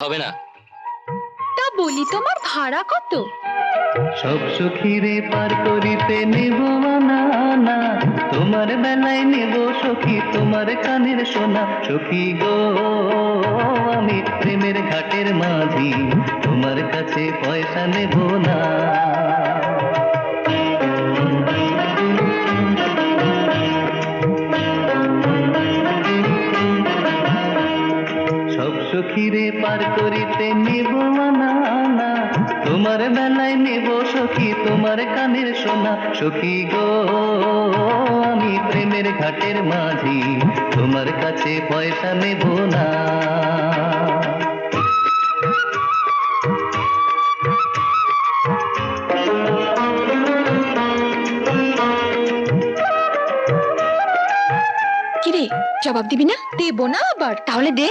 হবে না। তা বলি তোমার ভাড়া কত? সব সখীরে পার করিতে নেব না না, তোমার বেলায় নেব সখী তোমার কানের সোনা। সখী গো আমি প্রেমের ঘাটের মাঝি, তোমার কাছে পয়সা নেব না। সব সখীরে পার করিতে নেব না না, তোমার বেলায় নেব সখী তোমার কানের সোনা। সখী গো আমি প্রেমের ঘাটের মাঝি, তোমার কাছে পয়সা নেব না। কিরে, জবাব দিবি না? দেবো না আবার? তাহলে দে।